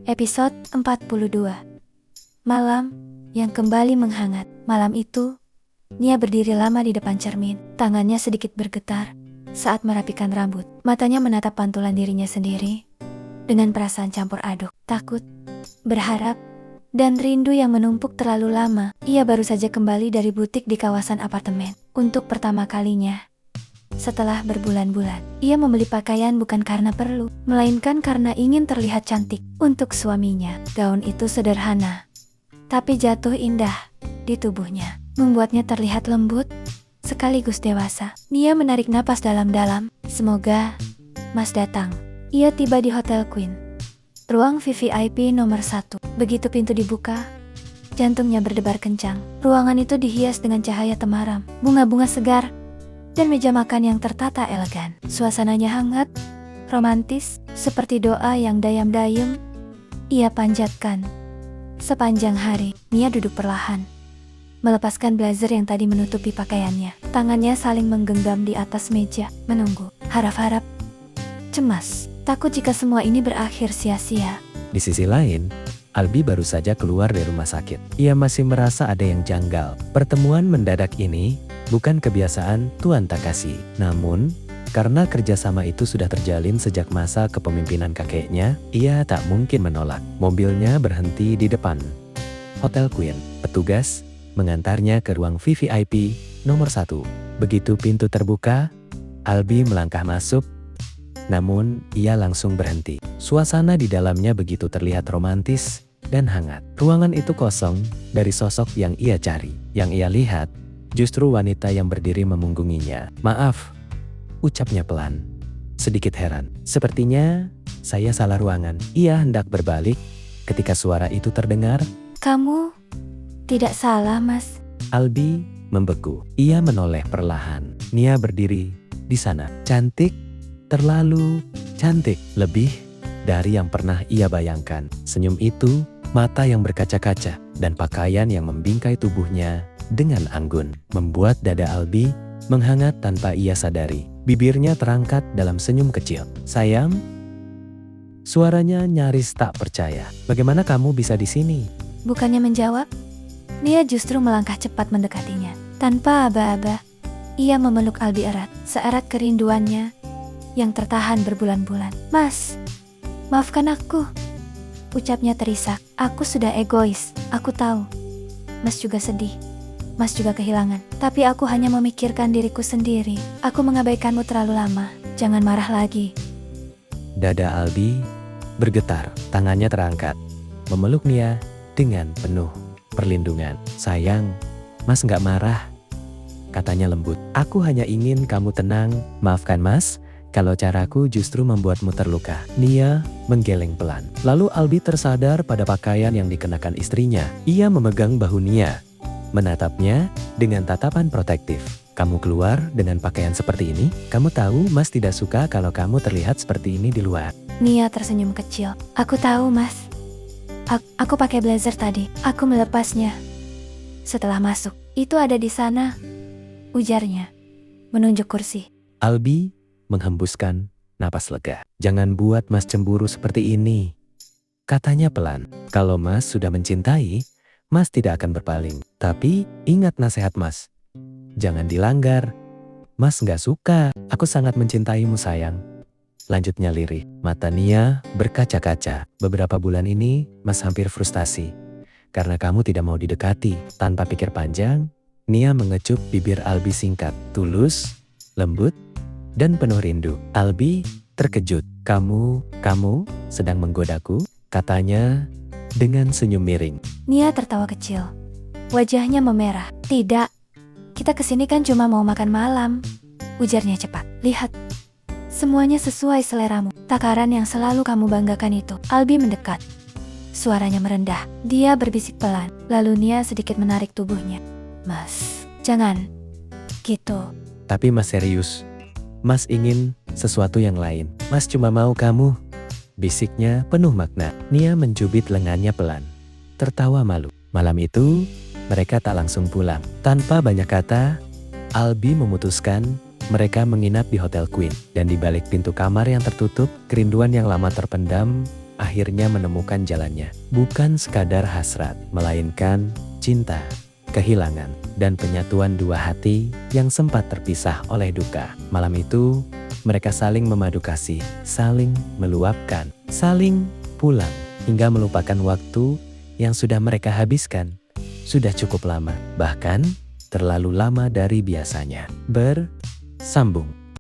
Episode 42. Malam yang kembali menghangat. Malam itu, Nia berdiri lama di depan cermin. Tangannya sedikit bergetar saat merapikan rambut. Matanya menatap pantulan dirinya sendiri dengan perasaan campur aduk, takut, berharap, dan rindu yang menumpuk terlalu lama. Ia baru saja kembali dari butik di kawasan apartemen. Untuk pertama kalinya setelah berbulan-bulan, ia membeli pakaian bukan karena perlu, melainkan karena ingin terlihat cantik untuk suaminya. Gaun itu sederhana, tapi jatuh indah di tubuhnya, membuatnya terlihat lembut sekaligus dewasa. Nia menarik napas dalam-dalam. Semoga Mas datang. Ia tiba di Hotel Queen, ruang VVIP nomor 1. Begitu pintu dibuka, jantungnya berdebar kencang. Ruangan itu dihias dengan cahaya temaram, bunga-bunga segar, dan meja makan yang tertata elegan. Suasananya hangat, romantis, seperti doa yang dayam-dayem ia panjatkan. Sepanjang hari, Nia duduk perlahan, melepaskan blazer yang tadi menutupi pakaiannya. Tangannya saling menggenggam di atas meja, menunggu, harap-harap, cemas, takut jika semua ini berakhir sia-sia. Di sisi lain, Albi baru saja keluar dari rumah sakit. Ia masih merasa ada yang janggal. Pertemuan mendadak ini bukan kebiasaan Tuan Takashi. Namun, karena kerjasama itu sudah terjalin sejak masa kepemimpinan kakeknya, ia tak mungkin menolak. Mobilnya berhenti di depan Hotel Queen. Petugas mengantarnya ke ruang VVIP nomor 1. Begitu pintu terbuka, Albi melangkah masuk, namun ia langsung berhenti. Suasana di dalamnya begitu terlihat romantis dan hangat. Ruangan itu kosong dari sosok yang ia cari. Yang ia lihat justru wanita yang berdiri memunggunginya. "Maaf," ucapnya pelan, sedikit heran. "Sepertinya saya salah ruangan." Ia hendak berbalik ketika suara itu terdengar. "Kamu tidak salah, Mas." Albi membeku. Ia menoleh perlahan. Nia berdiri di sana. Cantik, terlalu cantik, lebih dari yang pernah ia bayangkan. Senyum itu, mata yang berkaca-kaca, dan pakaian yang membingkai tubuhnya dengan anggun, membuat dada Albi menghangat tanpa ia sadari. Bibirnya terangkat dalam senyum kecil. "Sayang?" Suaranya nyaris tak percaya. "Bagaimana kamu bisa di sini?" Bukannya menjawab, Nia justru melangkah cepat mendekatinya. Tanpa aba-aba, ia memeluk Albi erat, seerat kerinduannya yang tertahan berbulan-bulan. "Mas, maafkan aku," ucapnya terisak. "Aku sudah egois, aku tahu. Mas juga sedih. Mas juga kehilangan. Tapi aku hanya memikirkan diriku sendiri. Aku mengabaikanmu terlalu lama. Jangan marah lagi." Dada Albi bergetar, tangannya terangkat, memeluk Nia dengan penuh perlindungan. "Sayang, Mas nggak marah," katanya lembut. "Aku hanya ingin kamu tenang. Maafkan Mas kalau caraku justru membuatmu terluka." Nia menggeleng pelan. Lalu Albi tersadar pada pakaian yang dikenakan istrinya. Ia memegang bahu Nia, menatapnya dengan tatapan protektif. "Kamu keluar dengan pakaian seperti ini? Kamu tahu Mas tidak suka kalau kamu terlihat seperti ini di luar." Nia tersenyum kecil. "Aku tahu, Mas. Aku pakai blazer tadi. Aku melepasnya setelah masuk. Itu ada di sana," ujarnya, menunjuk kursi. Albi menghembuskan napas lega. "Jangan buat Mas cemburu seperti ini," katanya pelan. "Kalau Mas sudah mencintai, Mas tidak akan berpaling. Tapi ingat nasihat Mas, jangan dilanggar. Mas nggak suka. Aku sangat mencintaimu sayang," lanjutnya lirih. Mata Nia berkaca-kaca. "Beberapa bulan ini Mas hampir frustasi karena kamu tidak mau didekati." Tanpa pikir panjang, Nia mengecup bibir Albi singkat, tulus, lembut, dan penuh rindu. Albi terkejut. Kamu sedang menggodaku?" katanya dengan senyum miring. Nia tertawa kecil. Wajahnya memerah. "Tidak, kita kesini kan cuma mau makan malam," ujarnya cepat. "Lihat, semuanya sesuai seleramu. Takaran yang selalu kamu banggakan itu." Albi mendekat. Suaranya merendah. Dia berbisik pelan. Lalu Nia sedikit menarik tubuhnya. "Mas, jangan gitu." "Tapi Mas serius. Mas ingin sesuatu yang lain. Mas cuma mau kamu," bisiknya penuh makna. Nia mencubit lengannya pelan, tertawa malu. Malam itu, mereka tak langsung pulang. Tanpa banyak kata, Albi memutuskan mereka menginap di Hotel Queen. Dan di balik pintu kamar yang tertutup, kerinduan yang lama terpendam akhirnya menemukan jalannya. Bukan sekadar hasrat, melainkan cinta, kehilangan, dan penyatuan dua hati yang sempat terpisah oleh duka. Malam itu, mereka saling memadu kasih, saling meluapkan, saling pulang, hingga melupakan waktu yang sudah mereka habiskan. Sudah cukup lama, bahkan terlalu lama dari biasanya. Bersambung.